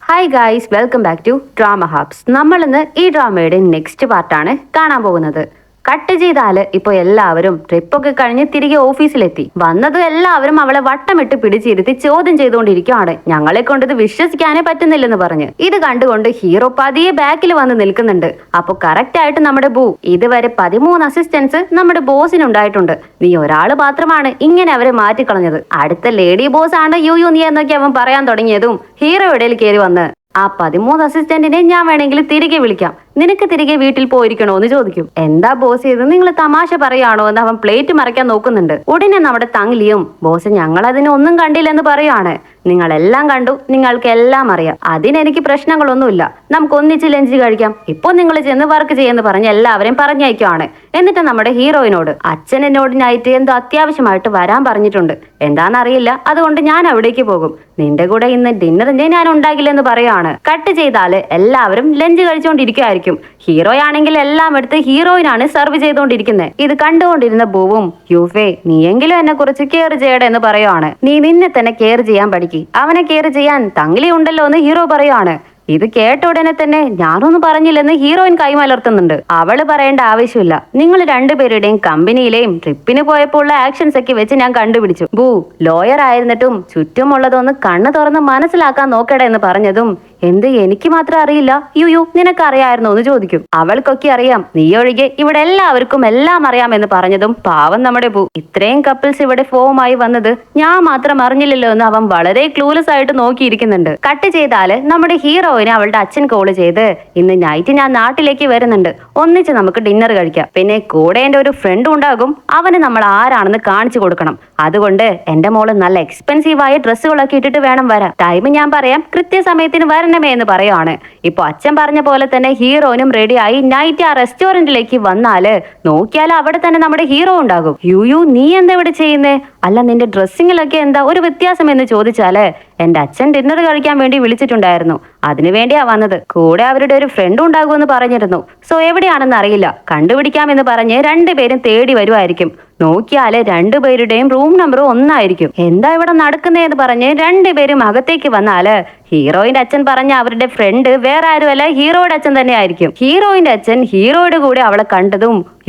Hi guys, welcome back to drama hubs. നമ്മൾ ഇന്ന് ഈ ഡ്രാമയുടെ നെക്സ്റ്റ് പാർട്ടാണ് കാണാൻ പോകുന്നത്. കട്ട് ചെയ്താല് ഇപ്പൊ എല്ലാവരും ട്രിപ്പൊക്കെ കഴിഞ്ഞ് തിരികെ ഓഫീസിലെത്തി. വന്നത് എല്ലാവരും അവളെ വട്ടമിട്ട് പിടിച്ചിരുത്തി ചോദ്യം ചെയ്തുകൊണ്ടിരിക്കുകയാണ്. ഞങ്ങളെ കൊണ്ട് ഇത് വിശ്വസിക്കാനേ പറ്റുന്നില്ലെന്ന് പറഞ്ഞ്. ഇത് കണ്ടുകൊണ്ട് ഹീറോ പതിയെ ബാക്കിൽ വന്ന് നിൽക്കുന്നുണ്ട്. അപ്പൊ കറക്റ്റ് ആയിട്ട് നമ്മുടെ ബൂ, ഇതുവരെ 13 അസിസ്റ്റൻസ് നമ്മുടെ ബോസിനുണ്ടായിട്ടുണ്ട്. നീ ഒരാള് മാത്രമാണ് ഇങ്ങനെ അവരെ മാറ്റിക്കളഞ്ഞത്. അടുത്ത ലേഡി ബോസ് ആണ് യു നീ എന്നൊക്കെ അവൻ പറയാൻ തുടങ്ങിയതും ഹീറോ ഇടയിൽ കയറി വന്ന് ആ 13 അസിസ്റ്റന്റിനെ ഞാൻ വേണമെങ്കിൽ തിരികെ വിളിക്കാം, നിനക്ക് തിരികെ വീട്ടിൽ പോയിരിക്കണോ എന്ന് ചോദിക്കും. എന്താ ബോസ് ഇത്, നിങ്ങൾ തമാശ പറയാണോ എന്ന് അവൻ പ്ലേറ്റ് മറയ്ക്കാൻ നോക്കുന്നുണ്ട്. ഉടനെ നമ്മുടെ തങ്ലിയും ബോസ് ഞങ്ങൾ അതിനെ ഒന്നും കണ്ടില്ലെന്ന് പറയാണ്. നിങ്ങളെല്ലാം കണ്ടു, നിങ്ങൾക്ക് എല്ലാം അറിയാം, അതിനെനിക്ക് പ്രശ്നങ്ങളൊന്നുമില്ല, നമുക്ക് ഒന്നിച്ച് ലഞ്ച് കഴിക്കാം, ഇപ്പൊ നിങ്ങൾ ചെന്ന് വർക്ക് ചെയ്യുമെന്ന് പറഞ്ഞ് എല്ലാവരെയും പറഞ്ഞയക്കുവാണ്. എന്നിട്ട് നമ്മുടെ ഹീറോയിനോട് അച്ഛൻ എന്നോട് നൈറ്റ് എന്തോ അത്യാവശ്യമായിട്ട് വരാൻ പറഞ്ഞിട്ടുണ്ട്, എന്താണെന്നറിയില്ല, അതുകൊണ്ട് ഞാൻ അവിടേക്ക് പോകും, നിന്റെ കൂടെ ഇന്ന് ഡിന്നറിന്റെ ഞാൻ ഉണ്ടാകില്ലെന്ന് പറയാണ്. കട്ട് ചെയ്താല് എല്ലാവരും ലഞ്ച് കഴിച്ചുകൊണ്ടിരിക്കുമായിരിക്കും. ഹീറോയാണെങ്കിൽ എല്ലാം എടുത്ത് ഹീറോയിനാണ് സെർവ് ചെയ്തുകൊണ്ടിരിക്കുന്നത്. ഇത് കണ്ടുകൊണ്ടിരുന്ന ബൂവും യൂഫേ നീയെങ്കിലും എന്നെ കുറിച്ച് കെയർ ചെയ്യട്ടെ എന്ന് പറയുവാണ്. നീ നിന്നെ തന്നെ കെയർ ചെയ്യാൻ പഠിക്കും, അവനെ കെയർ ചെയ്യാൻ തങ്ലി ഉണ്ടല്ലോ എന്ന് ഹീറോ പറയുവാണ്. ഇത് കേട്ട ഉടനെ തന്നെ ഞാനൊന്നും പറഞ്ഞില്ലെന്ന് ഹീറോയിൻ കൈമലർത്തുന്നുണ്ട്. അവള് പറയേണ്ട ആവശ്യമില്ല, നിങ്ങൾ രണ്ടുപേരുടെയും കമ്പനിയിലെയും ട്രിപ്പിന് പോയപ്പോൾ ഉള്ള ആക്ഷൻസ് ഒക്കെ വെച്ച് ഞാൻ കണ്ടുപിടിച്ചു. ബൂ ലോയർ ആയിരുന്നിട്ടും ചുറ്റുമുള്ളതൊന്ന് കണ്ണു തുറന്ന് മനസ്സിലാക്കാൻ നോക്കട്ടെ എന്ന് പറഞ്ഞതും എന്ത് എനിക്ക് മാത്രം അറിയില്ല, നിനക്ക് അറിയാമായിരുന്നോ എന്ന് ചോദിക്കും. അവൾക്കൊക്കെ അറിയാം, നീ ഒഴികെ ഇവിടെ എല്ലാവർക്കും എല്ലാം അറിയാമെന്ന് പറഞ്ഞതും പാവം നമ്മുടെ ബൂ, ഇത്രയും കപ്പിൾസ് ഇവിടെ ഫോമായി വന്നത് ഞാൻ മാത്രം അറിഞ്ഞില്ലല്ലോ എന്ന് അവൻ വളരെ ക്ലൂലെസ് ആയിട്ട് നോക്കിയിരിക്കുന്നുണ്ട്. കട്ട് ചെയ്താല് നമ്മുടെ ഹീറോയിന് അവളുടെ അച്ഛൻ കോള് ചെയ്ത് ഇന്ന് നൈറ്റ് ഞാൻ നാട്ടിലേക്ക് വരുന്നുണ്ട്, ഒന്നിച്ച് നമുക്ക് ഡിന്നർ കഴിക്കാം, പിന്നെ കൂടെ എന്റെ ഒരു ഫ്രണ്ട് ഉണ്ടാകും, അവന് നമ്മൾ ആരാണെന്ന് കാണിച്ചു കൊടുക്കണം, അതുകൊണ്ട് എന്റെ മോള് നല്ല എക്സ്പെൻസീവായ ഡ്രസ്സുകളൊക്കെ ഇട്ടിട്ട് വേണം വരാൻ, ടൈം ഞാൻ പറയാം, കൃത്യസമയത്തിന് വരണമേ എന്ന് പറയുവാണ്. ഇപ്പൊ അച്ഛൻ പറഞ്ഞ പോലെ തന്നെ ഹീറോയിനും റെഡിയായി നൈറ്റ് ആ റെസ്റ്റോറന്റിലേക്ക് വന്നാല് നോക്കിയാൽ അവിടെ തന്നെ നമ്മുടെ ഹീറോ ഉണ്ടാകും. നീ എന്താ ഇവിടെ ചെയ്യുന്നേ, അല്ല നിന്റെ ഡ്രസ്സിങ്ങിലൊക്കെ എന്താ ഒരു വ്യത്യാസം എന്ന് ചോദിച്ചാല് എന്റെ അച്ഛൻ ഡിന്നർ കഴിക്കാൻ വേണ്ടി വിളിച്ചിട്ടുണ്ടായിരുന്നു, അതിനുവേണ്ടിയാ വന്നത്, കൂടെ അവരുടെ ഒരു ഫ്രണ്ട് ഉണ്ടാകുമെന്ന് പറഞ്ഞിരുന്നു, സോ എവിടെയാണെന്ന് അറിയില്ല, കണ്ടുപിടിക്കാമെന്ന് പറഞ്ഞ് രണ്ടുപേരും തേടി വരുമായിരിക്കും. നോക്കിയാല് രണ്ടുപേരുടെയും റൂം നമ്പർ 1 ആയിരിക്കും. എന്താ ഇവിടെ നടക്കുന്നതെന്ന് പറഞ്ഞ് രണ്ടുപേരും അകത്തേക്ക് വന്നാല് ഹീറോയിന്റെ അച്ഛൻ പറഞ്ഞ അവരുടെ ഫ്രണ്ട് വേറെ ആരുമല്ല ഹീറോയുടെ അച്ഛൻ തന്നെ ആയിരിക്കും. ഹീറോയിന്റെ അച്ഛൻ ഹീറോയുടെ കൂടെ അവളെ കണ്ടതും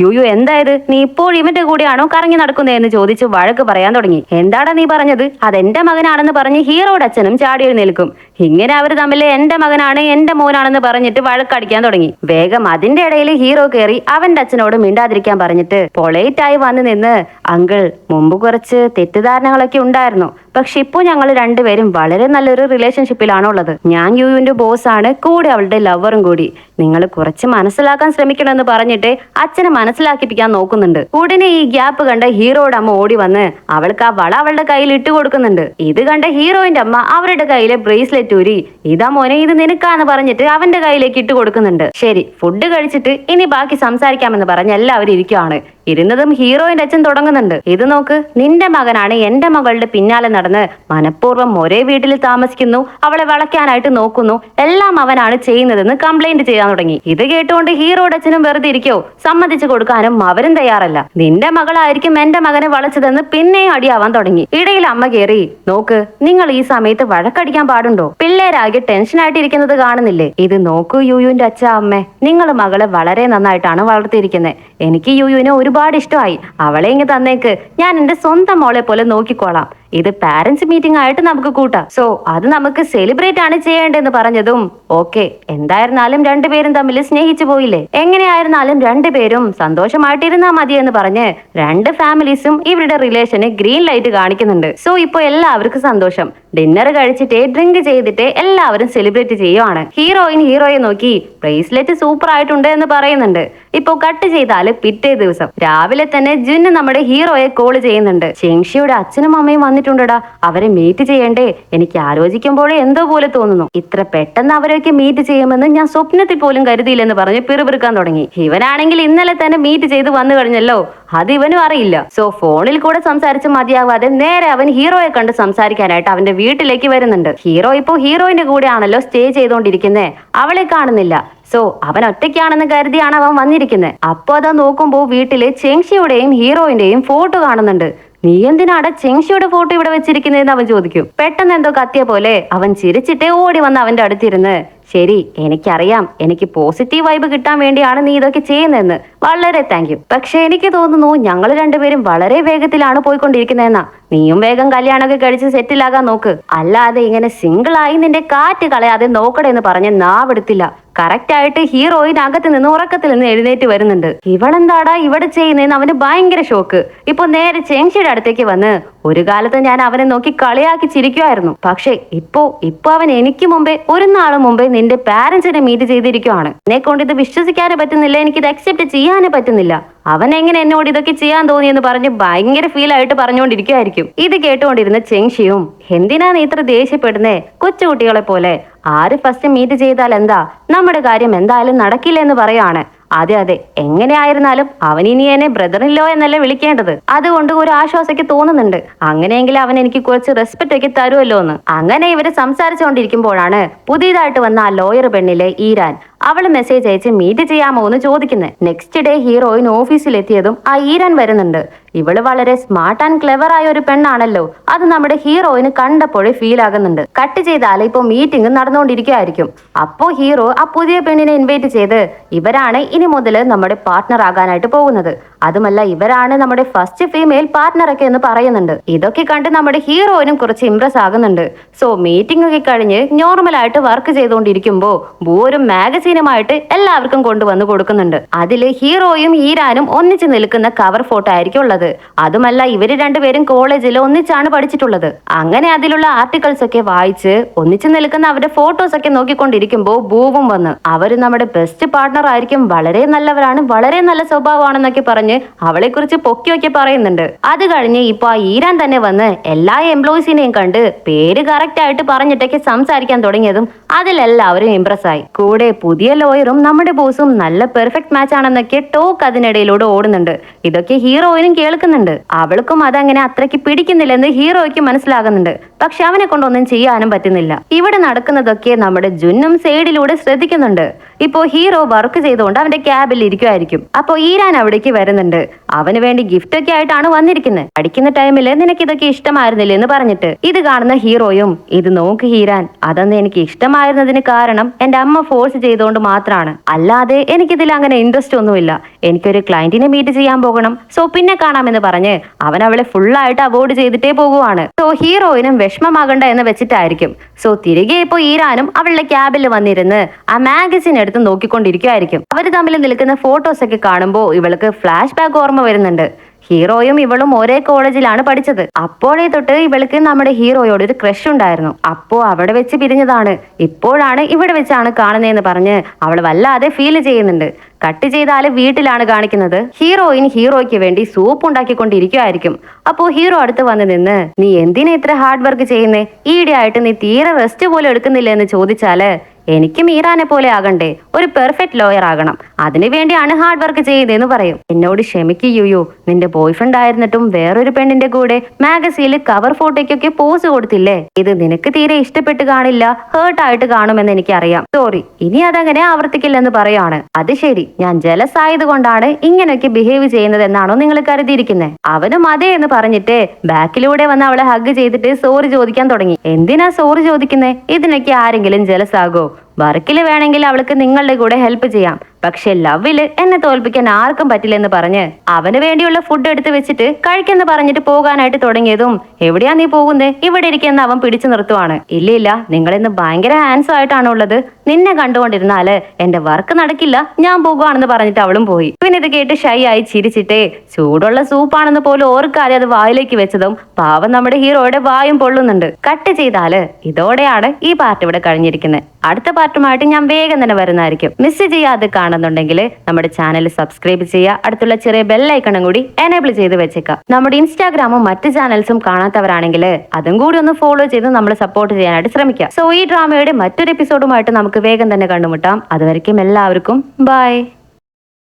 എന്തായത്, നീ ഇപ്പോൾ ഇവന്റെ കൂടെയാണോ കറങ്ങി നടക്കുന്നതെന്ന് ചോദിച്ച് വഴക്ക് പറയാൻ തുടങ്ങി. എന്താടാ നീ പറഞ്ഞത്, അതെന്റെ മകനാണെന്ന് പറഞ്ഞ് ഹീറോയുടെ അച്ഛനും ചാടി എഴുന്നേൽക്കും. ഇങ്ങനെ അവർ തമ്മിൽ എന്റെ മകനാണ് എന്റെ മോനാണെന്ന് പറഞ്ഞിട്ട് വഴക്കടിക്കാൻ തുടങ്ങി. വേഗം അതിന്റെ ഇടയിൽ ഹീറോ കയറി അവന്റെ അച്ഛനോട് മിണ്ടാതിരിക്കാൻ പറഞ്ഞിട്ട് പൊളൈറ്റ് ആയി വന്ന് നിന്ന് അങ്കിൾ, മുമ്പ് കുറച്ച് തെറ്റിദ്ധാരണകളൊക്കെ ഉണ്ടായിരുന്നു, പക്ഷെ ഇപ്പോൾ ഞങ്ങൾ രണ്ടുപേരും വളരെ നല്ലൊരു റിലേഷൻഷിപ്പിലാണ് ഉള്ളത്, ഞാൻ യുവിന്റെ ബോസ് ആണ്, കൂടെ അവളുടെ ലവറും കൂടി, നിങ്ങൾ കുറച്ച് മനസ്സിലാക്കാൻ ശ്രമിക്കണമെന്ന് പറഞ്ഞിട്ട് അച്ഛനെ മനസ്സിലാക്കിപ്പിക്കാൻ നോക്കുന്നുണ്ട്. ഉടനെ ഈ ഗ്യാപ്പ് കണ്ട ഹീറോയുടെ അമ്മ ഓടി വന്ന് അവൾക്ക് ആ വള അവളുടെ കയ്യിൽ ഇട്ട് കൊടുക്കുന്നുണ്ട്. ഇത് കണ്ട ഹീറോയിന്റെ അമ്മ അവരുടെ കയ്യിലെ ബ്രേസ്ലെറ്റ് ഊരി ഇതാ മോനെ ഇത് നിനക്കാന്ന് പറഞ്ഞിട്ട് അവന്റെ കയ്യിലേക്ക് ഇട്ട് കൊടുക്കുന്നുണ്ട്. ശരി, ഫുഡ് കഴിച്ചിട്ട് ഇനി ബാക്കി സംസാരിക്കാമെന്ന് പറഞ്ഞ് എല്ലാവരും ഇരിക്കുവാണ്. ഇരുന്നതും ഹീറോയിന്റെ അച്ഛൻ തുടങ്ങുന്നുണ്ട്, ഇത് നോക്ക്, നിന്റെ മകനാണ് എന്റെ മകളുടെ പിന്നാലെ നടന്ന് മനഃപൂർവ്വം ഒരേ വീട്ടിൽ താമസിക്കുന്നു, അവളെ വളയ്ക്കാനായിട്ട് നോക്കുന്നു, എല്ലാം അവനാണ് ചെയ്യുന്നതെന്ന് കംപ്ലൈന്റ് ചെയ്യാൻ തുടങ്ങി. ഇത് കേട്ടുകൊണ്ട് ഹീറോയുടെ അച്ഛനും വെറുതെ ഇരിക്കോ, സമ്മതിച്ചു കൊടുക്കാനും അവരും തയ്യാറല്ല. നിന്റെ മകളായിരിക്കും എന്റെ മകനെ വളച്ചതെന്ന് പിന്നെയും അടിയാവാൻ തുടങ്ങി. ഇടയിൽ അമ്മ കയറി, നോക്ക്, നിങ്ങൾ ഈ സമയത്ത് വഴക്കടിക്കാൻ പാടുണ്ടോ, പിള്ളേരാകെ ടെൻഷനായിട്ട് ഇരിക്കുന്നത് കാണുന്നില്ലേ, ഇത് നോക്കൂ യുവിന്റെ അച്ഛ അമ്മേ, നിങ്ങൾ മകളെ വളരെ നന്നായിട്ടാണ് വളർത്തിയിരിക്കുന്നത്, എനിക്ക് യുവിനെ ഒരുപാട് ഇഷ്ടമായി, അവളെ ഇങ്ങ് തന്നേക്ക്, ഞാൻ എന്റെ സ്വന്തം മോളെ പോലെ നോക്കിക്കോളാം, ഇത് പാരന്റ്സ് മീറ്റിംഗ് ആയിട്ട് നമുക്ക് കൂട്ടാം, സോ അത് നമുക്ക് സെലിബ്രേറ്റ് ആണ് ചെയ്യേണ്ടതെന്ന് പറഞ്ഞതും ഓക്കെ, എന്തായിരുന്നാലും രണ്ടുപേരും തമ്മിൽ സ്നേഹിച്ചു പോയില്ലേ, എങ്ങനെയായിരുന്നാലും രണ്ടുപേരും സന്തോഷമായിട്ടിരുന്നാ മതി എന്ന് പറഞ്ഞ് രണ്ട് ഫാമിലീസും ഇവരുടെ റിലേഷന് ഗ്രീൻ ലൈറ്റ് കാണിക്കുന്നുണ്ട്. സോ ഇപ്പൊ എല്ലാവർക്കും സന്തോഷം. ഡിന്നർ കഴിച്ചിട്ട് ഡ്രിങ്ക് ചെയ്തിട്ട് എല്ലാവരും സെലിബ്രേറ്റ് ചെയ്യുവാണ്. ഹീറോയെ നോക്കി ബ്രേസ്ലെറ്റ് സൂപ്പർ ആയിട്ടുണ്ട് എന്ന് പറയുന്നുണ്ട്. ഇപ്പൊ കട്ട് ചെയ്താല് പിറ്റേ ദിവസം രാവിലെ തന്നെ ജുന്ന് നമ്മുടെ ഹീറോയെ കോൾ ചെയ്യുന്നുണ്ട്. ചെങ്ഷിയുടെ അച്ഛനും അമ്മയും വന്നിട്ടുണ്ടടാ, അവരെ മീറ്റ് ചെയ്യണ്ടേ, എനിക്ക് ആലോചിക്കുമ്പോഴേ എന്തോ പോലെ തോന്നുന്നു, ഇത്ര പെട്ടെന്ന് അവരൊക്കെ മീറ്റ് ചെയ്യുമെന്ന് ഞാൻ സ്വപ്നത്തിൽ പോലും കരുതിയില്ലെന്ന് പറഞ്ഞ് പിറുപിറുക്കാൻ തുടങ്ങി. ഇവനാണെങ്കിൽ ഇന്നലെ തന്നെ മീറ്റ് ചെയ്ത് വന്നു കഴിഞ്ഞല്ലോ, അത് ഇവനും അറിയില്ല. സോ ഫോണിൽ കൂടെ സംസാരിച്ച് മതിയാവാതെ നേരെ അവൻ ഹീറോയെ കണ്ട് സംസാരിക്കാനായിട്ട് അവന്റെ വീട്ടിലേക്ക് വരുന്നുണ്ട്. ഹീറോ ഇപ്പോ ഹീറോയിന്റെ കൂടെ ആണല്ലോ സ്റ്റേ ചെയ്തോണ്ടിരിക്കുന്നേ, അവളെ കാണുന്നില്ല. സോ അവൻ ഒറ്റയ്ക്കാണെന്ന് കരുതിയാണ് അവൻ വന്നിരിക്കുന്നത്. അപ്പൊ അതാ നോക്കുമ്പോ വീട്ടില് ചെങ്ഷിയുടെയും ഹീറോയിന്റെയും ഫോട്ടോ കാണുന്നുണ്ട്. നീ എന്തിനാണ് ചെങ്ഷിയുടെ ഫോട്ടോ ഇവിടെ വെച്ചിരിക്കുന്നതെന്ന് അവൻ ചോദിക്കും. പെട്ടെന്ന് എന്തോ കത്തിയ പോലെ അവൻ ചിരിച്ചിട്ടേ ഓടി വന്ന് അവന്റെ അടുത്തിരുന്ന്, ശരി, എനിക്കറിയാം എനിക്ക് പോസിറ്റീവ് വൈബ് കിട്ടാൻ വേണ്ടിയാണ് നീ ഇതൊക്കെ ചെയ്യുന്നതെന്ന്, വളരെ താങ്ക് യു. പക്ഷെ എനിക്ക് തോന്നുന്നു ഞങ്ങൾ രണ്ടുപേരും വളരെ വേഗത്തിലാണ് പോയിക്കൊണ്ടിരിക്കുന്നതെന്നാ. നീയും വേഗം കല്യാണമൊക്കെ കഴിച്ച് സെറ്റിലാകാൻ നോക്ക്, അല്ലാതെ ഇങ്ങനെ സിംഗിളായി നിന്റെ കാറ്റ് കളയാതെ നോക്കടേ എന്ന് പറഞ്ഞ് നാവെടുത്തില്ല. കറക്റ്റ് ആയിട്ട് ഹീറോയിൻ അകത്ത് നിന്ന് ഉറക്കത്തിൽ നിന്ന് എഴുന്നേറ്റ് വരുന്നുണ്ട്. ഇവളെന്താടാ ഇവിടെ ചെയ്യുന്നതെന്ന് അവന് ഭയങ്കര ഷോക്ക്. ഇപ്പൊ നേരെ ചെങ്ഷിയുടെ അടുത്തേക്ക് വന്ന്, ഒരു കാലത്ത് ഞാൻ അവനെ നോക്കി കളിയാക്കി ചിരിക്കുമായിരുന്നു, പക്ഷെ ഇപ്പൊ അവൻ എനിക്ക് മുമ്പേ ഒരു നാള് മുമ്പേ നിന്റെ പാരന്റ്സിനെ മീറ്റ് ചെയ്തിരിക്കുവാണ്. എന്നെ കൊണ്ട് ഇത് വിശ്വസിക്കാനേ പറ്റുന്നില്ല, എനിക്കിത് അക്സെപ്റ്റ് ചെയ്യാനേ പറ്റുന്നില്ല. അവൻ എങ്ങനെ എന്നോട് ഇതൊക്കെ ചെയ്യാൻ തോന്നിയെന്ന് പറഞ്ഞ് ഭയങ്കര ഫീൽ ആയിട്ട് പറഞ്ഞുകൊണ്ടിരിക്കുമായിരിക്കും. ഇത് കേട്ടുകൊണ്ടിരുന്ന ചെങ്ഷിയും, എന്തിനാ നീ ഇത്ര ദേഷ്യപ്പെടുന്നേ, കൊച്ചുകുട്ടികളെ പോലെ? ആര് ഫസ്റ്റ് മീറ്റ് ചെയ്താൽ എന്താ, നമ്മുടെ കാര്യം എന്തായാലും നടക്കില്ല എന്ന് പറയാണ്. അതെ അതെ, എങ്ങനെയായിരുന്നാലും അവൻ ഇനി എന്നെ ബ്രദറിലോ എന്നല്ലേ വിളിക്കേണ്ടത്. അതുകൊണ്ട് ഒരു ആശ്വാസമൊക്കെ തോന്നുന്നുണ്ട്. അങ്ങനെയെങ്കിൽ അവൻ എനിക്ക് കുറച്ച് റെസ്പെക്ട് ഒക്കെ തരുമല്ലോ എന്ന്. അങ്ങനെ ഇവര് സംസാരിച്ചുകൊണ്ടിരിക്കുമ്പോഴാണ് പുതിയതായിട്ട് വന്ന ആ ലോയർ പെണ്ണിലെ ഈരാൻ അവള് മെസ്സേജ് അയച്ച് മീറ്റ് ചെയ്യാമോ എന്ന് ചോദിക്കുന്നത്. നെക്സ്റ്റ് ഡേ ഹീറോയിൻ ഓഫീസിലെത്തിയതും ആ ഈരാൻ വരുന്നുണ്ട്. ഇവള് വളരെ സ്മാർട്ട് ആൻഡ് ക്ലെവർ ആയ ഒരു പെണ്ണാണല്ലോ, അത് നമ്മുടെ ഹീറോയിന് കണ്ടപ്പോഴേ ഫീൽ ആകുന്നുണ്ട്. കട്ട് ചെയ്താൽ ഇപ്പൊ മീറ്റിംഗ് നടന്നുകൊണ്ടിരിക്കുകയായിരിക്കും. അപ്പോ ഹീറോ ആ പുതിയ പെണ്ണിനെ ഇൻവൈറ്റ് ചെയ്ത്, ഇവരാണ് ഇനി മുതൽ നമ്മുടെ പാർട്ട്ണർ ആകാനായിട്ട് പോകുന്നത്, അതുമല്ല ഇവരാണ് നമ്മുടെ ഫസ്റ്റ് ഫീമെയിൽ പാർട്ട്ണർ ഒക്കെ എന്ന് പറയുന്നുണ്ട്. ഇതൊക്കെ കണ്ട് നമ്മുടെ ഹീറോയിനും കുറച്ച് ഇംപ്രസ് ആകുന്നുണ്ട്. സോ മീറ്റിംഗ് ഒക്കെ കഴിഞ്ഞ് നോർമൽ ആയിട്ട് വർക്ക് ചെയ്തുകൊണ്ടിരിക്കുമ്പോ ഒരു മാഗസീനുമായിട്ട് എല്ലാവർക്കും കൊണ്ടുവന്ന് കൊടുക്കുന്നുണ്ട്. അതില് ഹീറോയും ഈരാനും ഒന്നിച്ച് നിൽക്കുന്ന കവർ ഫോട്ടോ ആയിരിക്കും ഉള്ളത്. അതുമല്ല ഇവര് രണ്ടുപേരും കോളേജിൽ ഒന്നിച്ചാണ് പഠിച്ചിട്ടുള്ളത്. അങ്ങനെ അതിലുള്ള ആർട്ടിക്കിൾസ് ഒക്കെ വായിച്ച് ഒന്നിച്ച് നിൽക്കുന്ന അവരുടെ ഫോട്ടോസ് ഒക്കെ നോക്കിക്കൊണ്ടിരിക്കുമ്പോ ബൂവും വന്ന്, അവര് നമ്മുടെ ബെസ്റ്റ് പാർട്ട്ണർ ആയിരിക്കും, വളരെ നല്ലവരാണ്, വളരെ നല്ല സ്വഭാവമാണെന്നൊക്കെ പറഞ്ഞ് അവളെ കുറിച്ച് പൊക്കിയൊക്കെ പറയുന്നുണ്ട്. അത് കഴിഞ്ഞ് ഇപ്പൊ ആ ഈരാൻ തന്നെ വന്ന് എല്ലാ എംപ്ലോയീസിനെയും കണ്ട് പേര് കറക്റ്റ് ആയിട്ട് പറഞ്ഞിട്ടൊക്കെ സംസാരിക്കാൻ തുടങ്ങിയതും അതിലെല്ലാവരും ഇംപ്രസ് ആയി. കൂടെ പുതിയ ലോയറും നമ്മുടെ ബോസും നല്ല പെർഫെക്റ്റ് മാച്ച് ആണെന്നൊക്കെ ടോക്ക് അതിനിടയിലൂടെ ഓടുന്നുണ്ട്. ഇതൊക്കെ ഹീറോയിനും കേൾക്കുന്നുണ്ട്. അവൾക്കും അതങ്ങനെ അത്രയ്ക്ക് പിടിക്കുന്നില്ലെന്ന് ഹീറോയ്ക്ക് മനസ്സിലാകുന്നുണ്ട്. പക്ഷെ അവനെ കൊണ്ടൊന്നും ചെയ്യാനും പറ്റുന്നില്ല. ഇവിടെ നടക്കുന്നതൊക്കെ നമ്മുടെ ജുന്നും സൈഡിലൂടെ ശ്രദ്ധിക്കുന്നുണ്ട്. ഇപ്പോ ഹീറോ വർക്ക് ചെയ്തുകൊണ്ട് അവന്റെ ക്യാബിൽ ഇരിക്കുമായിരിക്കും. അപ്പോ ഈരാൻ അവിടേക്ക് വരുന്നുണ്ട്. അവന് വേണ്ടി ഗിഫ്റ്റ് ഒക്കെ ആയിട്ടാണ് വന്നിരിക്കുന്നത്. പഠിക്കുന്ന ടൈമില് നിനക്ക് ഇതൊക്കെ ഇഷ്ടമായിരുന്നില്ല എന്ന് പറഞ്ഞിട്ട്. ഇത് കാണുന്ന ഹീറോയും, ഇത് നോക്ക് ഹീരാൻ, അതൊന്നും എനിക്ക് ഇഷ്ടമായിരുന്നതിന് കാരണം എന്റെ അമ്മ ഫോഴ്സ് ചെയ്തുകൊണ്ട് മാത്രമാണ്, അല്ലാതെ എനിക്കിതിൽ അങ്ങനെ ഇൻട്രസ്റ്റ് ഒന്നുമില്ല. എനിക്കൊരു ക്ലയന്റിനെ മീറ്റ് ചെയ്യാൻ പോകണം, സോ പിന്നെ കാണാമെന്ന് പറഞ്ഞ് അവൻ അവളെ ഫുള്ളായിട്ട് അവോയ്ഡ് ചെയ്തിട്ടേ പോകുവാണ്. സോ ഹീറോയിനും വിഷമമാകണ്ട എന്ന് വെച്ചിട്ടായിരിക്കും. സോ തിരികെ ഇപ്പോ ഈരാനും അവളുടെ ക്യാബിൽ വന്നിരുന്ന് ആ മാഗസിൻ എടുത്ത് നോക്കിക്കൊണ്ടിരിക്കുമായിരിക്കും. അവര് തമ്മിൽ നിൽക്കുന്ന ഫോട്ടോസ് ഒക്കെ കാണുമ്പോൾ ഇവൾക്ക് ഫ്ലാഷ് ബാക്ക് ഓർമ്മ വരുന്നുണ്ട്. ഹീറോയും ഇവളും ഒരേ കോളേജിലാണ് പഠിച്ചത്. അപ്പോഴേ തൊട്ട് ഇവൾക്ക് നമ്മുടെ ഹീറോയോട് ഒരു ക്രഷ് ഉണ്ടായിരുന്നു. അപ്പോ അവിടെ വെച്ച് പിരിഞ്ഞതാണ്, ഇപ്പോഴാണ് ഇവിടെ വെച്ചാണ് കാണുന്നതെന്ന് പറഞ്ഞ് അവൾ വല്ലാതെ ഫീൽ ചെയ്യുന്നുണ്ട്. കട്ട് ചെയ്താല് വീട്ടിലാണ് കാണിക്കുന്നത്. ഹീറോയിൻ ഹീറോയ്ക്ക് വേണ്ടി സൂപ്പ് ഉണ്ടാക്കിക്കൊണ്ടിരിക്കുമായിരിക്കും. അപ്പോ ഹീറോ അടുത്ത് വന്ന് നിന്ന്, നീ എന്തിനാ ഇത്ര ഹാർഡ് വർക്ക് ചെയ്യുന്നേ, ഈയിടെ ആയിട്ട് നീ തീരെ റെസ്റ്റ് പോലും എടുക്കുന്നില്ല എന്ന് ചോദിച്ചാല്, എനിക്കും ഈറാനെ പോലെ ആകണ്ടേ, ഒരു പെർഫെക്റ്റ് ലോയർ ആകണം, അതിനു വേണ്ടിയാണ് ഹാർഡ് വർക്ക് ചെയ്യുന്നതെന്ന് പറയും. എന്നോട് ക്ഷമിക്കുകയോ, നിന്റെ ബോയ് ഫ്രണ്ട് ആയിരുന്നിട്ടും വേറൊരു പെണ്ണിന്റെ കൂടെ മാഗസീനിൽ കവർ ഫോട്ടോയ്ക്കൊക്കെ പോസ് കൊടുത്തില്ലേ, ഇത് നിനക്ക് തീരെ ഇഷ്ടപ്പെട്ട് കാണില്ല, ഹേർട്ട് ആയിട്ട് കാണുമെന്ന് എനിക്കറിയാം, സോറി, ഇനി അതങ്ങനെ ആവർത്തിക്കില്ലെന്ന് പറയാണ്. അത് ശരി, ഞാൻ ജലസ് ആയതുകൊണ്ടാണ് ഇങ്ങനെയൊക്കെ ബിഹേവ് ചെയ്യുന്നത് എന്നാണോ നിങ്ങൾ കരുതിയിരിക്കുന്നത്? അവനും അതേ എന്ന് പറഞ്ഞിട്ട് ബാക്കിലൂടെ വന്ന് അവളെ ഹഗ് ചെയ്തിട്ട് സോറി ചോദിക്കാൻ തുടങ്ങി. എന്തിനാ സോറി ചോദിക്കുന്നേ? ഇതിനൊക്കെ ആരെങ്കിലും ജലസ് ആകോ? വർക്കില് വേണമെങ്കിൽ അവൾക്ക് നിങ്ങളുടെ കൂടെ ഹെൽപ്പ് ചെയ്യാം, പക്ഷെ ലവില് എന്നെ തോൽപ്പിക്കാൻ ആർക്കും പറ്റില്ലെന്ന് പറഞ്ഞ് അവന് വേണ്ടിയുള്ള ഫുഡ് എടുത്ത് വെച്ചിട്ട് കഴിക്കെന്ന് പറഞ്ഞിട്ട് പോകാനായിട്ട് തുടങ്ങിയതും, എവിടെയാ നീ പോകുന്നേ, ഇവിടെ ഇരിക്കുന്ന അവൻ പിടിച്ചു നിർത്തുവാണ്. ഇല്ല, നിങ്ങളിന്ന് ഭയങ്കര ഹാൻഡ്സം ആയിട്ടാണ് ഉള്ളത്, നിന്നെ കണ്ടുകൊണ്ടിരുന്നാല് എന്റെ വർക്ക് നടക്കില്ല, ഞാൻ പോകുവാണെന്ന് പറഞ്ഞിട്ട് അവളും പോയി. പിന്നെ ഇത് കേട്ട് ഷൈ ആയി ചിരിച്ചിട്ടേ ചൂടുള്ള സൂപ്പാണെന്ന് പോലും ഓർക്കാതെ അത് വായിലേക്ക് വെച്ചതും പാവം നമ്മുടെ ഹീറോയുടെ വായും പൊള്ളുന്നുണ്ട്. കട്ട് ചെയ്താല് ഇതോടെയാണ് ഈ പാർട്ട് ഇവിടെ കഴിഞ്ഞിരിക്കുന്നത്. അടുത്ത പാർട്ടുമായിട്ട് ഞാൻ വേഗം തന്നെ വരുന്നതായിരിക്കും. മിസ് ചെയ്യാതെ കാണുന്നുണ്ടെങ്കിൽ നമ്മുടെ ചാനൽ സബ്സ്ക്രൈബ് ചെയ്യുക, അടുത്തുള്ള ചെറിയ ബെല്ലൈക്കണും കൂടി എനേബിൾ ചെയ്ത് വെച്ചേക്കാം. നമ്മുടെ ഇൻസ്റ്റാഗ്രാമും മറ്റ് ചാനൽസും കാണാത്തവരാണെങ്കിൽ അതും കൂടി ഒന്ന് ഫോളോ ചെയ്ത് നമ്മൾ സപ്പോർട്ട് ചെയ്യാനായിട്ട് ശ്രമിക്കുക. സോ ഈ ഡ്രാമയുടെ മറ്റൊരു എപ്പിസോഡുമായിട്ട് നമുക്ക് വേഗം തന്നെ കണ്ടുമുട്ടാം. അതുവരെയ്ക്കും എല്ലാവർക്കും ബൈ.